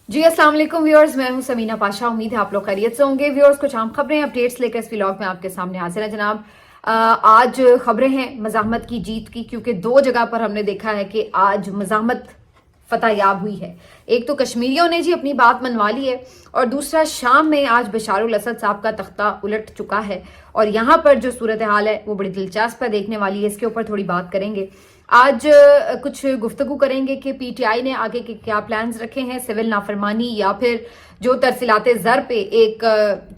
जी अस्सलाम वालेकुम व्यूअर्स, मैं हूं समीना पाशा। उम्मीद है आप लोग खैरियत से होंगे। व्यूअर्स, कुछ आम खबरें अपडेट्स लेकर इस व्लॉग में आपके सामने हाजिर है जनाब। आज खबरें हैं मज़ाहमत की जीत की, क्योंकि दो जगह पर हमने देखा है कि आज मज़ाहमत फतह याब हुई है। एक तो कश्मीरियों ने जी अपनी बात मनवा ली है, और दूसरा शाम में आज बशारुल असद साहब का तख्ता उलट चुका है। और यहाँ पर जो सूरत हाल है वो बड़ी दिलचस्प है, देखने वाली है। इसके ऊपर थोड़ी बात करेंगे। आज कुछ गुफ्तगू करेंगे कि पीटीआई ने आगे के क्या प्लान्स रखे हैं, सिविल नाफरमानी या फिर जो तरसीलाते ज़र पे एक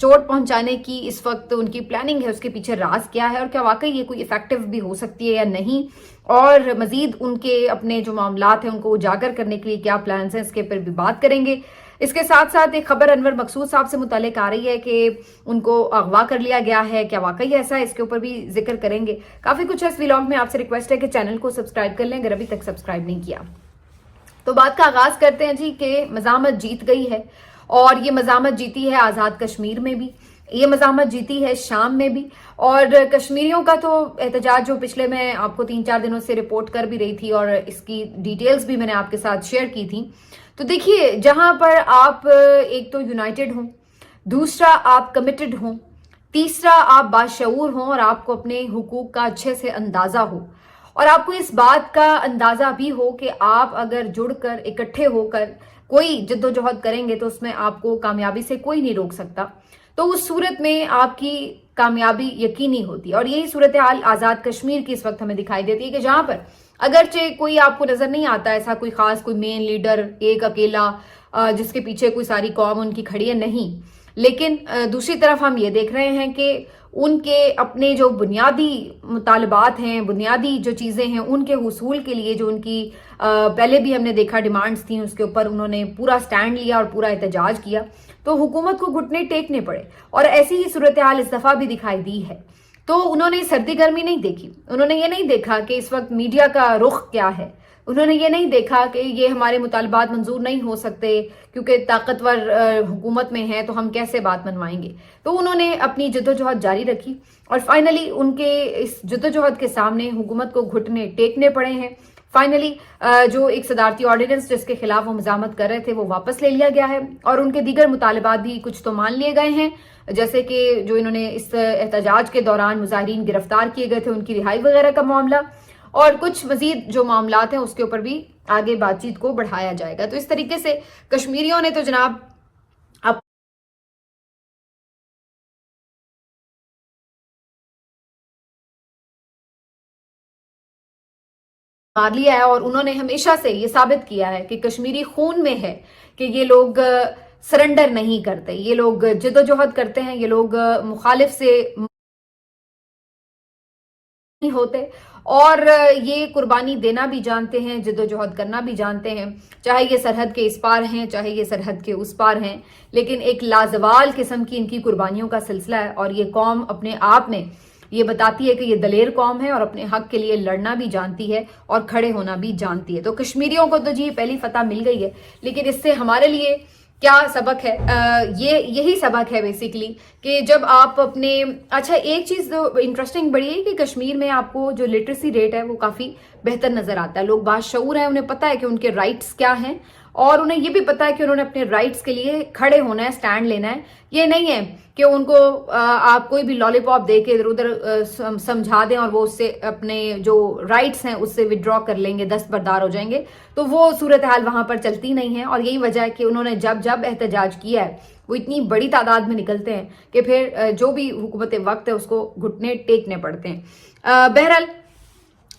चोट पहुंचाने की इस वक्त उनकी प्लानिंग है, उसके पीछे राज क्या है, और क्या वाकई ये कोई इफेक्टिव भी हो सकती है या नहीं, और मजीद उनके अपने जो मामलात हैं उनको उजागर करने के लिए क्या प्लान्स हैं, इसके पर भी बात करेंगे। इसके साथ साथ एक खबर अनवर मकसूद साहब से मुतालिक आ रही है कि उनको अगवा कर लिया गया है, क्या वाकई ऐसा है, इसके ऊपर भी जिक्र करेंगे। काफी कुछ है इस व्लॉग में। आपसे रिक्वेस्ट है कि चैनल को सब्सक्राइब कर लें अगर अभी तक सब्सक्राइब नहीं किया। तो बात का आगाज करते हैं जी कि मज़ाहमत जीत गई है, और ये मज़ाहमत जीती है आज़ाद कश्मीर में भी, ये मज़ाहमत जीती है शाम में भी। और कश्मीरियों का तो एहतजाज जो पिछले मैं आपको 3-4 दिनों से रिपोर्ट कर भी रही थी, और इसकी डिटेल्स भी मैंने आपके साथ शेयर की थी। तो देखिए, जहां पर आप एक तो यूनाइटेड हों, दूसरा आप कमिटेड हों, तीसरा आप बाशऊर हों, और आपको अपने हुकूक का अच्छे से अंदाजा हो, और आपको इस बात का अंदाजा भी हो कि आप अगर जुड़कर इकट्ठे होकर कोई जद्दोजहद करेंगे तो उसमें आपको कामयाबी से कोई नहीं रोक सकता, तो उस सूरत में आपकी कामयाबी यकीनी होती है। और यही सूरत हाल आज़ाद कश्मीर की इस वक्त हमें दिखाई देती है कि जहां पर अगरचे कोई आपको नजर नहीं आता ऐसा कोई खास, कोई मेन लीडर एक अकेला जिसके पीछे कोई सारी कौम उनकी खड़ी है, नहीं। लेकिन दूसरी तरफ हम ये देख रहे हैं कि उनके अपने जो बुनियादी मुतालबात हैं, बुनियादी जो चीज़ें हैं, उनके हुसूल के लिए जो उनकी पहले भी हमने देखा डिमांड्स थी, उसके ऊपर उन्होंने पूरा स्टैंड लिया और पूरा एहतजाज किया, तो हुकूमत को घुटने टेकने पड़े। और ऐसी ही सूरत हाल इस दफ़ा भी दिखाई दी है। तो उन्होंने सर्दी गर्मी नहीं देखी, उन्होंने ये नहीं देखा कि इस वक्त मीडिया का रुख क्या है, उन्होंने ये नहीं देखा कि ये हमारे मुतालबात मंजूर नहीं हो सकते क्योंकि ताकतवर हुकूमत में है तो हम कैसे बात मनवाएंगे। तो उन्होंने अपनी जद्दोजहद जारी रखी, और फाइनली उनके इस जद्दोजहद के सामने हुकूमत को घुटने टेकने पड़े हैं। फाइनली जो एक सदारती ऑर्डिनेंस जिसके खिलाफ वो मज़ामत कर रहे थे वो वापस ले लिया गया है, और उनके दीगर मुतालबात भी कुछ तो मान लिए गए हैं, जैसे कि जो इन्होंने इस एहतजाज के दौरान मुजाहिरीन गिरफ्तार किए गए थे उनकी रिहाई वगैरह का मामला, और कुछ मजीद जो मामलात हैं उसके ऊपर भी आगे बातचीत को बढ़ाया जाएगा। तो इस तरीके से कश्मीरियों ने तो जनाब अब मार लिया है, और उन्होंने हमेशा से ये साबित किया है कि कश्मीरी खून में है कि ये लोग सरेंडर नहीं करते, ये लोग जद्दोजहद करते हैं, ये लोग मुखालिफ से नहीं होते, और ये कुर्बानी देना भी जानते हैं, जद्दोजहद करना भी जानते हैं, चाहे ये सरहद के इस पार हैं चाहे ये सरहद के उस पार हैं। लेकिन एक लाजवाल किस्म की इनकी कुर्बानियों का सिलसिला है, और ये कौम अपने आप में ये बताती है कि ये दलेर कौम है और अपने हक के लिए लड़ना भी जानती है और खड़े होना भी जानती है। तो कश्मीरियों को तो जी पहली फतह मिल गई है, लेकिन इससे हमारे लिए क्या सबक है? यही सबक है बेसिकली कि जब आप अपने अच्छा, एक चीज तो इंटरेस्टिंग बड़ी है कि कश्मीर में आपको जो लिटरेसी रेट है वो काफी बेहतर नजर आता है। लोग बाशऊर हैं, उन्हें पता है कि उनके राइट्स क्या हैं, और उन्हें ये भी पता है कि उन्होंने अपने राइट्स के लिए खड़े होना है, स्टैंड लेना है। ये नहीं है कि उनको आप कोई भी लॉलीपॉप दे के इधर उधर समझा दें और वो उससे अपने जो राइट्स हैं उससे विड्रॉ कर लेंगे, दस्तबरदार हो जाएंगे। तो वो सूरत हाल वहां पर चलती नहीं है, और यही वजह है कि उन्होंने जब जब एहतजाज किया है वो इतनी बड़ी तादाद में निकलते हैं कि फिर जो भी हुकूमत वक्त है उसको घुटने टेकने पड़ते हैं। बहरहाल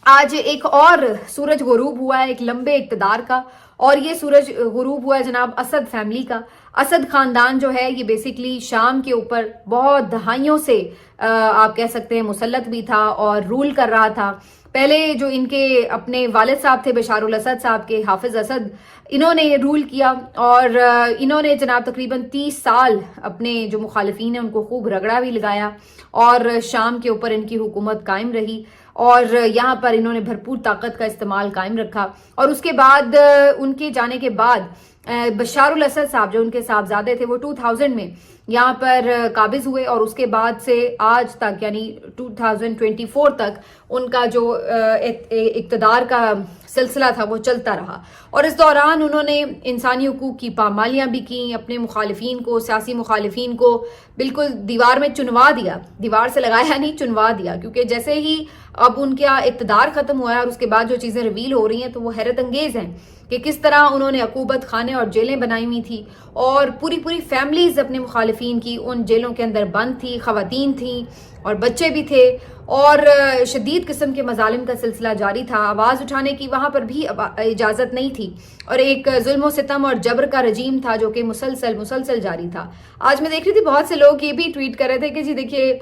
आज एक और सूरज गुरूब हुआ है एक लंबे इक़्तिदार का, और ये सूरज गुरूब हुआ है जनाब असद फैमिली का। असद खानदान जो है ये बेसिकली शाम के ऊपर बहुत दहाइयों से आप कह सकते हैं मुसल्लत भी था और रूल कर रहा था। पहले जो इनके अपने वालिद साहब थे बशारुल असद साहब के, हाफिज असद, इन्होंने रूल किया, और इन्होंने जनाब तकरीबन 30 साल अपने जो मुखालिफिन हैं उनको खूब रगड़ा भी लगाया, और शाम के ऊपर इनकी हुकूमत कायम रही, और यहाँ पर इन्होंने भरपूर ताकत का इस्तेमाल कायम रखा। और उसके बाद उनके जाने के बाद बशार उल असद साहब जो उनके साहबजादे थे वो 2000 में यहाँ पर काबिज हुए और उसके बाद से आज तक यानी 2024 तक उनका जो इक़्तिदार का सिलसिला था वो चलता रहा। और इस दौरान उन्होंने इंसानी हुकूक की पामालियाँ भी की, अपने मुखालिफिन को, सियासी मुखालिफिन को बिल्कुल दीवार में चुनवा दिया, दीवार से लगाया नहीं चुनवा दिया, क्योंकि जैसे ही अब उनका इक़्तिदार ख़त्म हुआ है और उसके बाद जो चीज़ें रिवील हो रही हैं तो वो हैरत अंगेज़ हैं कि किस तरह उन्होंने अकूबत खाने और जेलें बनाई हुई थी और पूरी पूरी फैमिलीज अपने मुखालिफिन की उन जेलों के अंदर बंद थी, ख़वातीन थी और बच्चे भी थे और शदीद किस्म के मजालिम का सिलसिला जारी था। आवाज़ उठाने की वहाँ पर भी इजाज़त नहीं थी और एक जुल्म सितम और जबर का रजीम था जो कि मुसलसल जारी था। आज मैं देख रही थी बहुत से लोग ये भी ट्वीट कर रहे थे कि जी देखिए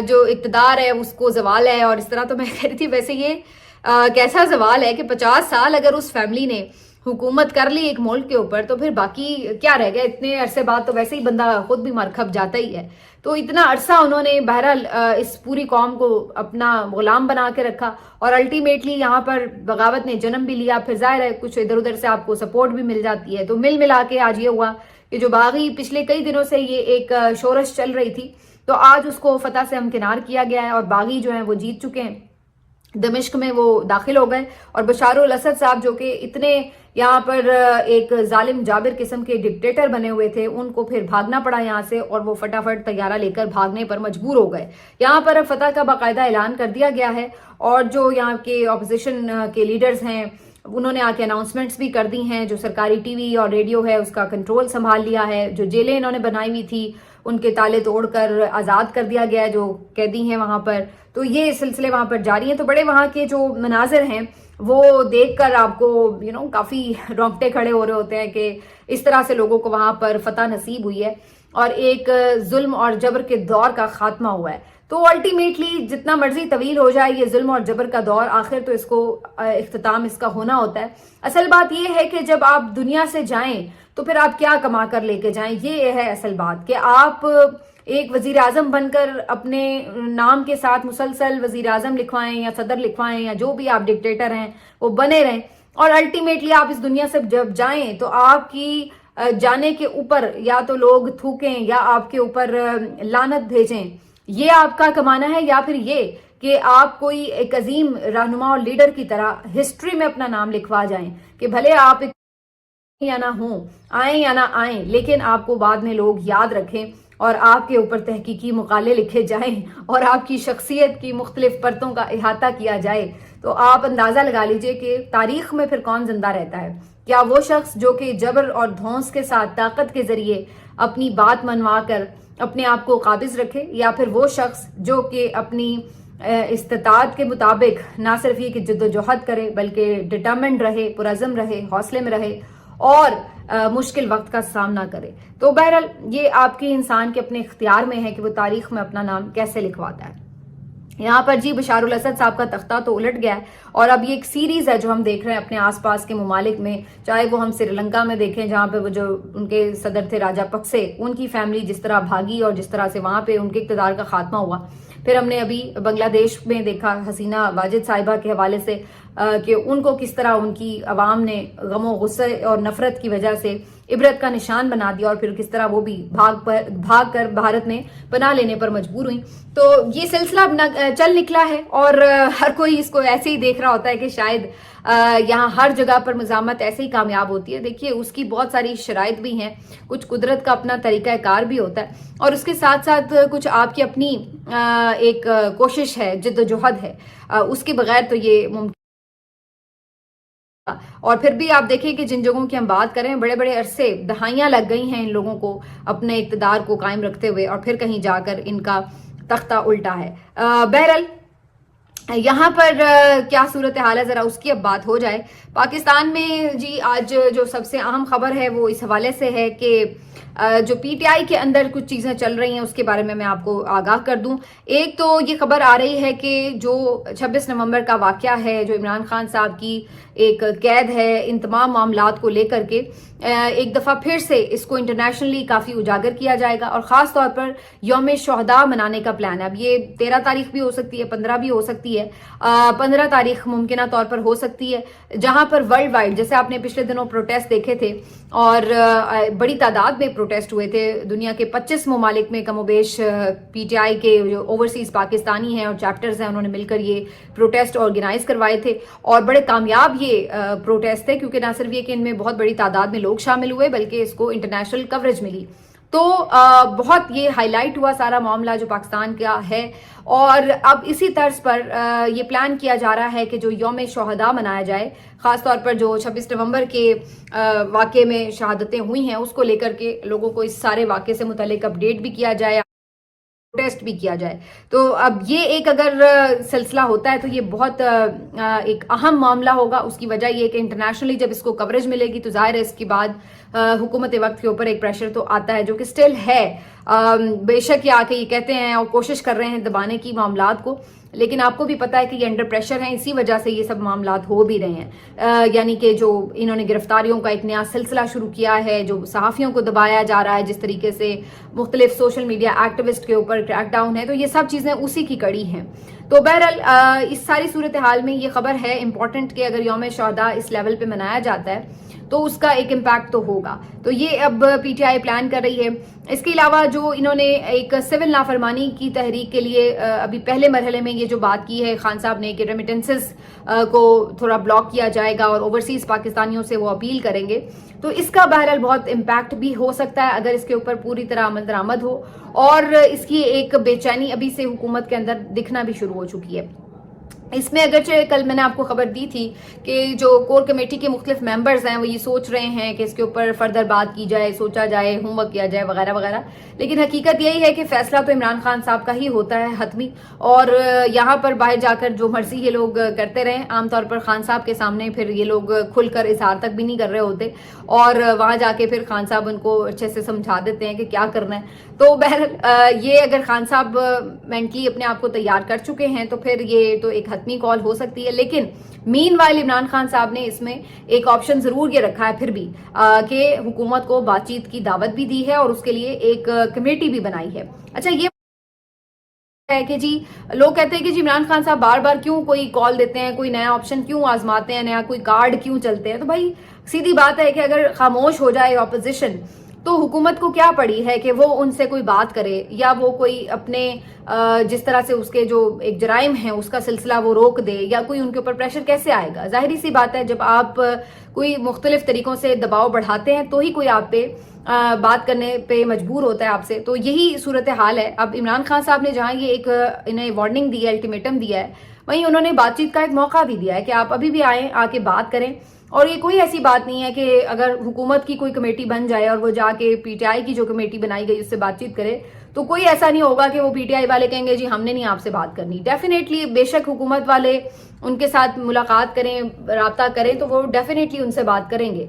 जो इक़्तिदार है उसको ज़वाल है, और इस तरह तो मैं कह रही थी वैसे ये कैसा सवाल है कि 50 साल अगर उस फैमिली ने हुकूमत कर ली एक मुल्क के ऊपर तो फिर बाकी क्या रह गया। इतने अरसे बाद तो वैसे ही बंदा खुद भी मर खप जाता ही है। तो इतना अरसा उन्होंने बहरहाल इस पूरी कौम को अपना गुलाम बना के रखा और अल्टीमेटली यहाँ पर बगावत ने जन्म भी लिया। फिर जाहिर है कुछ इधर उधर से आपको सपोर्ट भी मिल जाती है, तो मिल मिला के आज ये हुआ कि जो बागी पिछले कई दिनों से ये एक शोरश चल रही थी तो आज उसको फतह से हमकिनार किया गया है और बागी जो है वो जीत चुके हैं। दमिश्क में वो दाखिल हो गए और बशार उल असद साहब जो कि इतने यहाँ पर एक जालिम जाबिर किस्म के डिक्टेटर बने हुए थे, उनको फिर भागना पड़ा यहाँ से और वो फटाफट तैयारा लेकर भागने पर मजबूर हो गए। यहाँ पर अब फतह का बाकायदा ऐलान कर दिया गया है और जो यहाँ के अपोजिशन के लीडर्स हैं उन्होंने आके अनाउंसमेंट्स भी कर दी हैं। जो सरकारी टीवी और रेडियो है उसका कंट्रोल संभाल लिया है। जो जेलें इन्होंने बनाई हुई थी उनके ताले तोड़कर आज़ाद कर दिया गया जो कैदी हैं वहाँ पर। तो ये सिलसिले वहाँ पर जारी हैं। तो बड़े वहाँ के जो मनाजिर हैं वो देखकर आपको काफ़ी रोंगटे खड़े हो रहे होते हैं कि इस तरह से लोगों को वहाँ पर फतह नसीब हुई है और एक जुल्म और जबर के दौर का खात्मा हुआ है। तो अल्टीमेटली जितना मर्जी तवील हो जाए ये जुल्म और जबर का दौर, आखिर तो इसको इख्तिताम इसका होना होता है। असल बात ये है कि जब आप दुनिया से जाएं तो फिर आप क्या कमा कर लेके जाएं, ये है असल बात कि आप एक वजीर आजम बनकर अपने नाम के साथ मुसलसल वजीर आजम लिखवाएं या सदर लिखवाएं या जो भी आप डिक्टेटर हैं वो बने रहें और अल्टीमेटली आप इस दुनिया से जब जाएं तो आपकी जाने के ऊपर या तो लोग थूकें या आपके ऊपर लानत भेजें। ये आपका कमाना है या फिर ये कि आप कोई एक अजीम रहनुमा और लीडर की तरह हिस्ट्री में अपना नाम लिखवा जाएं कि भले आप या ना हो, आए या ना आए, लेकिन आपको बाद में लोग याद रखें और आपके ऊपर तहकीकी मुकाले लिखे जाएं और आपकी शख्सियत की मुख्तलिफ परतों का इहाता किया जाए। तो आप अंदाज़ा लगा लीजिए कि तारीख में फिर कौन जिंदा रहता है। क्या वो शख्स जो कि जबर और धौंस के साथ ताकत के जरिए अपनी बात मनवा कर अपने आप को काबिज रखे, या फिर वो शख्स जो कि अपनी इस्तात के मुताबिक ना सिर्फ ये कि जद्दोजहद करे बल्कि डिटरमिन्ड रहे, पुरज़म रहे, हौसले में रहे और मुश्किल वक्त का सामना करे। तो बहरहाल ये आपके इंसान के अपने इख्तियार में है कि वो तारीख में अपना नाम कैसे लिखवाता है। यहाँ पर जी बशार उल असद साहब का तख्ता तो उलट गया है और अब ये एक सीरीज है जो हम देख रहे हैं अपने आसपास के ममालिक में, चाहे वो हम श्रीलंका में देखें जहाँ पे वो जो उनके सदर थे राजा पक्से, उनकी फैमिली जिस तरह भागी और जिस तरह से वहाँ पे उनके इक़्तिदार का खात्मा हुआ। फिर हमने अभी बांग्लादेश में देखा हसीना वाजिद साहिबा के हवाले से कि उनको किस तरह उनकी अवाम ने गमो गुस्से और नफरत की वजह से इबरत का निशान बना दिया और फिर किस तरह वो भी भाग कर भारत में पनाह लेने पर मजबूर हुई। तो ये सिलसिला चल निकला है और हर कोई इसको ऐसे ही देख रहा होता है कि शायद यहाँ हर जगह पर मज़ामत ऐसे ही कामयाब होती है। देखिए उसकी बहुत सारी शराइत भी हैं, कुछ कुदरत का अपना तरीका कार भी होता है और उसके साथ साथ कुछ आपकी अपनी एक कोशिश है, जिद्दोजहद है, उसके बगैर तो ये मुमकिन। और फिर भी आप देखिए कि जिन जगहों की हम बात करें बड़े बड़े अरसे दहाइयां लग गई हैं इन लोगों को अपने इक़्तिदार को कायम रखते हुए और फिर कहीं जाकर इनका तख्ता उल्टा है। बहरहाल यहाँ पर क्या सूरत हाल है, जरा उसकी अब बात हो जाए। पाकिस्तान में जी आज जो सबसे अहम खबर है वो इस हवाले से है कि जो पीटीआई के अंदर कुछ चीज़ें चल रही हैं उसके बारे में मैं आपको आगाह कर दूं। एक तो ये खबर आ रही है कि जो 26 नवंबर का वाक़या है, जो इमरान खान साहब की एक कैद है, इन तमाम मामलात को लेकर के एक दफ़ा फिर से इसको इंटरनेशनली काफ़ी उजागर किया जाएगा और ख़ास तौर पर यौम शुहदा मनाने का प्लान है। अब ये 13 तारीख भी हो सकती है, 15 भी हो सकती है, 15 तारीख मुमकिन तौर पर हो सकती है, जहाँ यहाँ पर वर्ल्ड वाइड, जैसे आपने पिछले दिनों प्रोटेस्ट देखे थे और बड़ी तादाद में प्रोटेस्ट हुए थे, दुनिया के 25 ममालिक में कमोबेश पीटीआई के जो ओवरसीज पाकिस्तानी हैं और चैप्टर्स हैं उन्होंने मिलकर ये प्रोटेस्ट ऑर्गेनाइज करवाए थे और बड़े कामयाब ये प्रोटेस्ट थे, क्योंकि ना सिर्फ ये कि इनमें बहुत बड़ी तादाद में लोग शामिल हुए बल्कि इसको इंटरनेशनल कवरेज मिली। तो बहुत ये हाईलाइट हुआ सारा मामला जो पाकिस्तान का है। और अब इसी तर्ज पर ये प्लान किया जा रहा है कि जो यौम शोहदा मनाया जाए, ख़ासतौर पर जो 26 नवंबर के वाक़े में शहादतें हुई हैं उसको लेकर के लोगों को इस सारे वाक़े से मुतल्लिक अपडेट भी किया जाए, प्रोटेस्ट भी किया जाए। तो अब ये एक अगर सिलसिला होता है तो ये बहुत एक अहम मामला होगा। उसकी वजह ये कि इंटरनेशनली जब इसको कवरेज मिलेगी तो जाहिर है इसके बाद हुकूमत वक्त के ऊपर एक प्रेशर तो आता है जो कि स्टिल है। बेशक ये आके ये कहते हैं और कोशिश कर रहे हैं दबाने की मामलात को, लेकिन आपको भी पता है कि ये अंडर प्रेशर हैं, इसी वजह से ये सब मामलात हो भी रहे हैं। यानी कि जो इन्होंने गिरफ्तारियों का एक नया सिलसिला शुरू किया है, जो सहाफ़ियों को दबाया जा रहा है, जिस तरीके से मुख्तलिफ सोशल मीडिया एक्टिविस्ट के ऊपर क्रैकडाउन है, तो ये सब चीज़ें उसी की कड़ी हैं। तो बहरहाल इस सारी सूरत हाल में ये खबर है इंपॉर्टेंट कि अगर यौम शोहदा इस लेवल पे मनाया जाता है तो उसका एक इम्पैक्ट तो होगा। तो ये अब पीटीआई प्लान कर रही है। इसके अलावा जो इन्होंने एक सिविल नाफरमानी की तहरीक के लिए अभी पहले मरहले में ये जो बात की है खान साहब ने कि रेमिटेंसेस को थोड़ा ब्लॉक किया जाएगा और ओवरसीज पाकिस्तानियों से वो अपील करेंगे, तो इसका बहरहाल बहुत इम्पैक्ट भी हो सकता है अगर इसके ऊपर पूरी तरह अमल दरामद हो। और इसकी एक बेचैनी अभी से हुकूमत के अंदर दिखना भी शुरू हो चुकी है। इसमें अगरचे कल मैंने आपको खबर दी थी कि जो कोर कमेटी के मुख्तलिफ मेंबर्स हैं वो ये सोच रहे हैं कि इसके ऊपर फर्दर बात की जाए, सोचा जाए, होमवर्क किया जाए वगैरह वगैरह, लेकिन हकीकत यही है कि फैसला तो इमरान खान साहब का ही होता है हतमी। और यहाँ पर बाहर जाकर जो मर्जी ये लोग करते रहे, आमतौर पर खान साहब के सामने फिर ये लोग खुलकर इजहार तक भी नहीं कर रहे होते और वहाँ जाके फिर खान साहब उनको अच्छे से समझा देते हैं कि क्या करना है। तो बहरहाल ये अगर खान साहब मेंटली अपने आप को तैयार कर चुके हैं तो फिर ये तो एक हतमी कॉल हो सकती है। लेकिन मीनवाइल इमरान खान साहब ने इसमें एक ऑप्शन जरूर ये रखा है फिर भी कि हुकूमत को बातचीत की दावत भी दी है और उसके लिए एक कमेटी भी बनाई है। अच्छा, ये है कि जी लोग कहते हैं कि जी इमरान खान साहब बार बार क्यों कोई कॉल देते हैं, कोई नया ऑप्शन क्यों आजमाते हैं, नया कोई कार्ड क्यों चलते हैं। तो भाई सीधी बात है कि अगर खामोश हो जाए ऑपोजिशन तो हुकूमत को क्या पड़ी है कि वो उनसे कोई बात करे या वो कोई अपने जिस तरह से उसके जो एक जराइम है उसका सिलसिला वो रोक दे, या कोई उनके ऊपर प्रेशर कैसे आएगा। जाहिर सी बात है जब आप कोई मुख्तलिफ तरीकों से दबाव बढ़ाते हैं तो ही कोई आप पे बात करने पे मजबूर होता है आपसे। तो यही सूरत हाल है। अब इमरान खान साहब ने जहाँ ये एक इन्हें वार्निंग दी है, अल्टीमेटम दिया है, वहीं उन्होंने बातचीत का एक मौका भी दिया है कि आप अभी भी आए, आके बात करें। और ये कोई ऐसी बात नहीं है कि अगर हुकूमत की कोई कमेटी बन जाए और वो जाके पीटीआई की जो कमेटी बनाई गई उससे बातचीत करे तो कोई ऐसा नहीं होगा कि वो पीटीआई वाले कहेंगे जी हमने नहीं आपसे बात करनी। डेफिनेटली बेशक हुकूमत वाले उनके साथ मुलाकात करें, राब्ता करें तो वो डेफिनेटली उनसे बात करेंगे,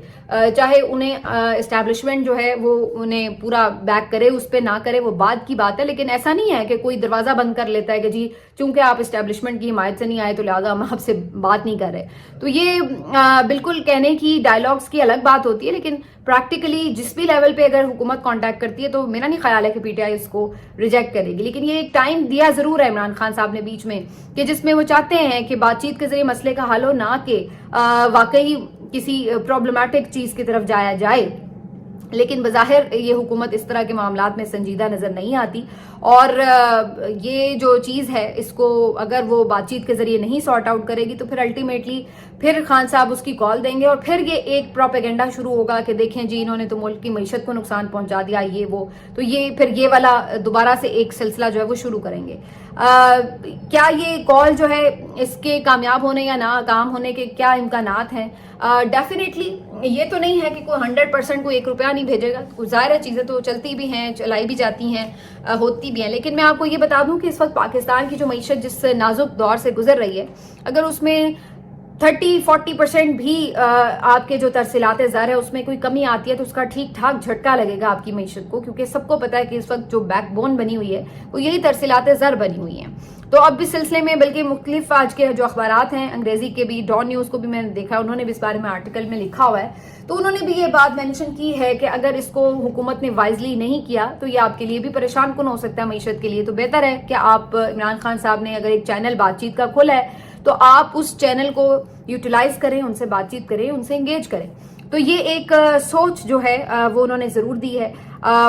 चाहे उन्हें एस्टैब्लिशमेंट जो है वो उन्हें पूरा बैक करे, उस पर ना करे, वो बात की बात है। लेकिन ऐसा नहीं है कि कोई दरवाजा बंद कर लेता है कि जी चूंकि आप एस्टैब्लिशमेंट की हिमायत से नहीं आए तो लिहाजा हम आपसे बात नहीं कर रहे। तो ये बिल्कुल कहने की, डायलॉग्स की अलग बात होती है, लेकिन प्रैक्टिकली जिस भी लेवल पे अगर हुकूमत कांटेक्ट करती है तो मेरा नहीं ख्याल है कि पीटीआई इसको रिजेक्ट करेगी। लेकिन ये एक टाइम दिया जरूर है इमरान खान साहब ने बीच में कि जिसमें वो चाहते हैं कि बातचीत के जरिए मसले का हल हो, ना कि वाकई किसी प्रॉब्लमैटिक चीज की तरफ जाया जाए। लेकिन बज़ाहिर ये हुकूमत इस तरह के मामलात में संजीदा नजर नहीं आती और ये जो चीज़ है इसको अगर वो बातचीत के जरिए नहीं सॉर्ट आउट करेगी तो फिर अल्टीमेटली फिर खान साहब उसकी कॉल देंगे और फिर ये एक प्रोपेगेंडा शुरू होगा कि देखें जी इन्होंने तो मुल्क की मईशत को नुकसान पहुंचा दिया, ये वो। तो ये फिर ये वाला दोबारा से एक सिलसिला जो है वो शुरू करेंगे। क्या ये कॉल जो है इसके कामयाब होने या नाकाम होने के क्या इम्कानात हैं? डेफिनेटली ये तो नहीं है कि कोई 100% को 1 रुपया नहीं भेजेगा। ज़ाहिर है चीज़ें तो चलती भी हैं, चलाई भी जाती हैं, होती भी हैं। लेकिन मैं आपको ये बता दूं कि इस वक्त पाकिस्तान की जो मईशत जिस नाजुक दौर से गुजर रही है, अगर उसमें 30-40% भी आपके जो तरसीलात ज़र है उसमें कोई कमी आती है तो उसका ठीक ठाक झटका लगेगा आपकी मईशत को, क्योंकि सबको पता है कि इस वक्त जो बैकबोन बनी हुई है वो यही तरसीलात ज़र बनी हुई हैं। तो अब इस सिलसिले में बल्कि मुख्तलिफ आज के जो अखबारात हैं, अंग्रेजी के भी, डॉन न्यूज़ को भी मैंने देखा, उन्होंने भी इस बारे में आर्टिकल में लिखा हुआ है। तो उन्होंने भी ये बात मेंशन की है कि अगर इसको हुकूमत ने वाइजली नहीं किया तो ये आपके लिए भी परेशान कुन हो सकता है मईशत के लिए। तो बेहतर है कि आप, इमरान खान साहब ने अगर एक चैनल बातचीत का खोला है تو آپ اس چینل کو یوٹیلائز کریں, ان سے بات چیت کریں, ان سے انگیج کریں. تو یہ ایک سوچ جو ہے وہ انہوں نے ضرور دی ہے.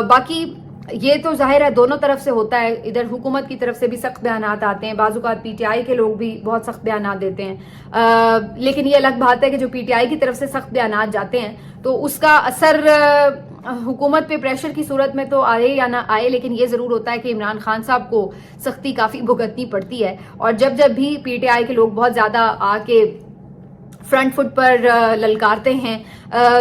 باقی یہ تو ظاہر ہے دونوں طرف سے ہوتا ہے, ادھر حکومت کی طرف سے بھی سخت بیانات آتے ہیں, بعض اوقات پی ٹی آئی کے لوگ بھی بہت سخت بیانات دیتے ہیں, لیکن یہ الگ بات ہے کہ جو پی ٹی آئی کی طرف سے سخت بیانات جاتے ہیں تو اس کا اثر حکومت پہ پریشر کی صورت میں تو آئے یا نہ آئے, لیکن یہ ضرور ہوتا ہے کہ عمران خان صاحب کو سختی کافی بھگتنی پڑتی ہے. اور جب بھی پی ٹی آئی کے لوگ بہت زیادہ آ کے فرنٹ فٹ پر للکارتے ہیں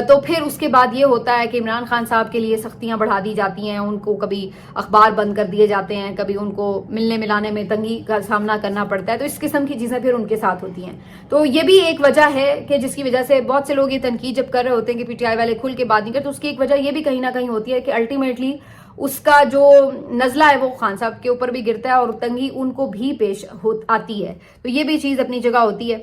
تو پھر اس کے بعد یہ ہوتا ہے کہ عمران خان صاحب کے لیے سختیاں بڑھا دی جاتی ہیں, ان کو کبھی اخبار بند کر دیے جاتے ہیں, کبھی ان کو ملنے ملانے میں تنگی کا سامنا کرنا پڑتا ہے. تو اس قسم کی چیزیں پھر ان کے ساتھ ہوتی ہیں. تو یہ بھی ایک وجہ ہے کہ جس کی وجہ سے بہت سے لوگ یہ تنقید جب کر رہے ہوتے ہیں کہ پی ٹی آئی والے کھل کے بات نہیں کرتے, تو اس کی ایک وجہ یہ بھی کہیں نہ کہیں ہوتی ہے کہ الٹیمیٹلی اس کا جو نزلہ ہے وہ خان صاحب کے اوپر بھی گرتا ہے اور تنگی ان کو بھی پیش آتی ہے. تو یہ بھی چیز اپنی جگہ ہوتی ہے,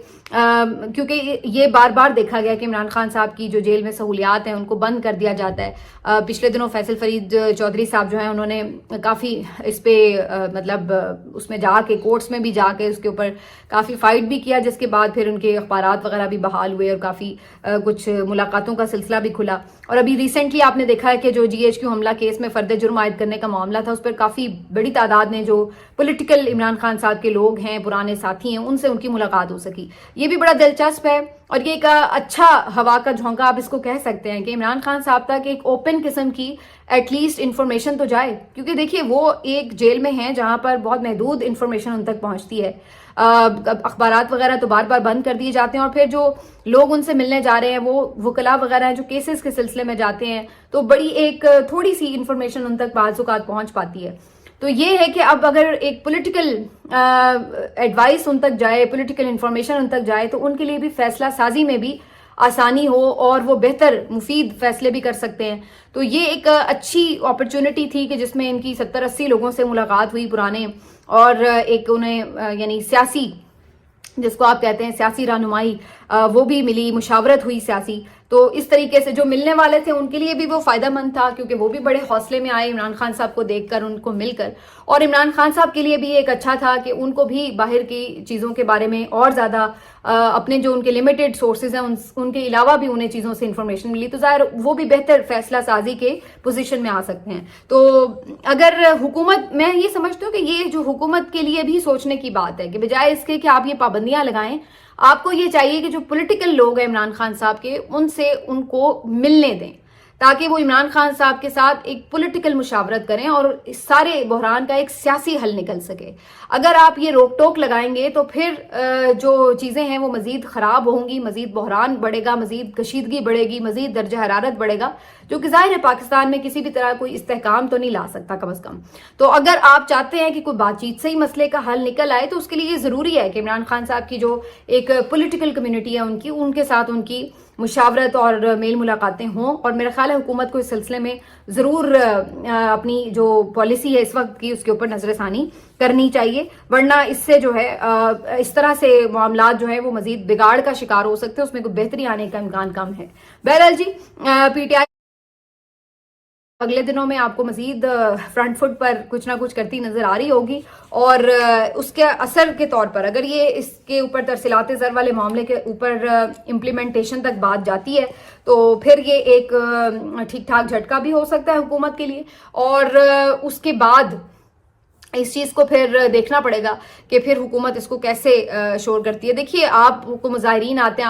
کیونکہ یہ بار بار دیکھا گیا کہ عمران خان صاحب کی جو جیل میں سہولیات ہیں ان کو بند کر دیا جاتا ہے. پچھلے دنوں فیصل فرید چودھری صاحب جو ہیں انہوں نے کافی اس پہ مطلب اس میں جا کے کورٹس میں بھی جا کے اس کے اوپر کافی فائٹ بھی کیا, جس کے بعد پھر ان کے اخبارات وغیرہ بھی بحال ہوئے اور کافی کچھ ملاقاتوں کا سلسلہ بھی کھلا. اور ابھی ریسنٹلی آپ نے دیکھا ہے کہ جو جی ایچ کیو حملہ کیس میں فرد جرم عائد کرنے کا معاملہ تھا, اس پر کافی بڑی تعداد نے جو پولیٹیکل عمران خان صاحب کے لوگ ہیں, پرانے ساتھی ہیں, ان سے ان کی ملاقات ہو سکی. یہ بھی بڑا دلچسپ ہے اور یہ ایک اچھا ہوا کا جھونکا آپ اس کو کہہ سکتے ہیں کہ عمران خان صاحب تک ایک اوپن قسم کی ایٹ لیسٹ انفارمیشن تو جائے, کیونکہ دیکھیے وہ ایک جیل میں ہیں جہاں پر بہت محدود انفارمیشن ان تک پہنچتی ہے. اخبارات وغیرہ تو بار بار بند کر دیے جاتے ہیں, اور پھر جو لوگ ان سے ملنے جا رہے ہیں وہ وکلاء وغیرہ ہیں جو کیسز کے سلسلے میں جاتے ہیں, تو بڑی ایک تھوڑی سی انفارمیشن ان تک بعض اوقات پہنچ پاتی ہے. تو یہ ہے کہ اب اگر ایک پولیٹیکل ایڈوائس ان تک جائے, پولیٹیکل انفارمیشن ان تک جائے, تو ان کے لیے بھی فیصلہ سازی میں بھی آسانی ہو اور وہ بہتر مفید فیصلے بھی کر سکتے ہیں. تو یہ ایک اچھی اپرچونٹی تھی کہ جس میں ان کی 70-80 لوگوں سے ملاقات ہوئی پرانے, اور ایک انہیں یعنی سیاسی جس کو آپ کہتے ہیں سیاسی رہنمائی وہ بھی ملی, مشاورت ہوئی سیاسی. تو اس طریقے سے جو ملنے والے تھے ان کے لیے بھی وہ فائدہ مند تھا, کیونکہ وہ بھی بڑے حوصلے میں آئے عمران خان صاحب کو دیکھ کر, ان کو مل کر. اور عمران خان صاحب کے لیے بھی ایک اچھا تھا کہ ان کو بھی باہر کی چیزوں کے بارے میں اور زیادہ اپنے جو ان کے لمیٹڈ سورسز ہیں ان کے علاوہ بھی انہیں چیزوں سے انفارمیشن ملی, تو ظاہر وہ بھی بہتر فیصلہ سازی کے پوزیشن میں آ سکتے ہیں. تو اگر حکومت, میں یہ سمجھتی ہوں کہ یہ جو حکومت کے لیے بھی سوچنے کی بات ہے کہ بجائے اس کے کہ آپ یہ پابندیاں لگائیں, آپ کو یہ چاہیے کہ جو پولیٹیکل لوگ ہیں عمران خان صاحب کے, ان سے ان کو ملنے دیں تاکہ وہ عمران خان صاحب کے ساتھ ایک پولیٹیکل مشاورت کریں اور اس سارے بحران کا ایک سیاسی حل نکل سکے. اگر آپ یہ روک ٹوک لگائیں گے تو پھر جو چیزیں ہیں وہ مزید خراب ہوں گی, مزید بحران بڑھے گا, مزید کشیدگی بڑھے گی, مزید درجہ حرارت بڑھے گا, جو کہ ظاہر ہے پاکستان میں کسی بھی طرح کوئی استحکام تو نہیں لا سکتا کم از کم. تو اگر آپ چاہتے ہیں کہ کوئی بات چیت سے ہی مسئلے کا حل نکل آئے, تو اس کے لیے یہ ضروری ہے کہ عمران خان صاحب کی جو ایک پولیٹیکل کمیونٹی ہے ان کے ساتھ ان کی مشاورت اور میل ملاقاتیں ہوں. اور میرا خیال ہے حکومت کو اس سلسلے میں ضرور اپنی جو پالیسی ہے اس وقت کی اس کے اوپر نظر ثانی کرنی چاہیے, ورنہ اس سے جو ہے اس طرح سے معاملات جو ہے وہ مزید بگاڑ کا شکار ہو سکتے ہیں, اس میں کوئی بہتری آنے کا امکان کم ہے. بہرحال جی, پی ٹی آئی اگلے دنوں میں آپ کو مزید فرنٹ فٹ پر کچھ نہ کچھ کرتی نظر آ رہی ہوگی, اور اس کے اثر کے طور پر اگر یہ اس کے اوپر ترسیلات زر والے معاملے کے اوپر امپلیمنٹیشن تک بات جاتی ہے تو پھر یہ ایک ٹھیک ٹھاک جھٹکا بھی ہو سکتا ہے حکومت کے لیے. اور اس کے بعد اس چیز کو پھر دیکھنا پڑے گا کہ پھر حکومت اس کو کیسے شور کرتی ہے. دیکھیے آپ کو مظاہرین آتے ہیں,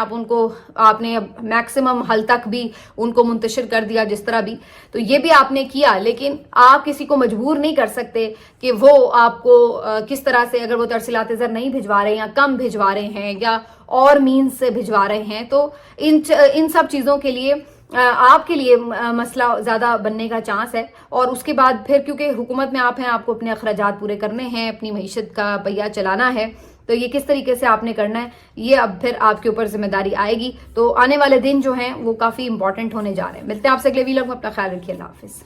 آپ نے میکسیمم حل تک بھی ان کو منتشر کر دیا جس طرح بھی, تو یہ بھی آپ نے کیا, لیکن آپ کسی کو مجبور نہیں کر سکتے کہ وہ آپ کو کس طرح سے, اگر وہ ترسیلات زر نہیں بھجوا رہے ہیں یا کم بھجوا رہے ہیں یا اور مینز سے بھجوا رہے ہیں, تو ان سب چیزوں کے لیے آپ کے لیے مسئلہ زیادہ بننے کا چانس ہے. اور اس کے بعد پھر کیونکہ حکومت میں آپ ہیں, آپ کو اپنے اخراجات پورے کرنے ہیں, اپنی معیشت کا پہیہ چلانا ہے, تو یہ کس طریقے سے آپ نے کرنا ہے یہ اب پھر آپ کے اوپر ذمہ داری آئے گی. تو آنے والے دن جو ہیں وہ کافی امپورٹنٹ ہونے جا رہے ہیں. ملتے ہیں آپ سے اگلے ویلاگ میں, اپنا خیال رکھیے, اللہ حافظ.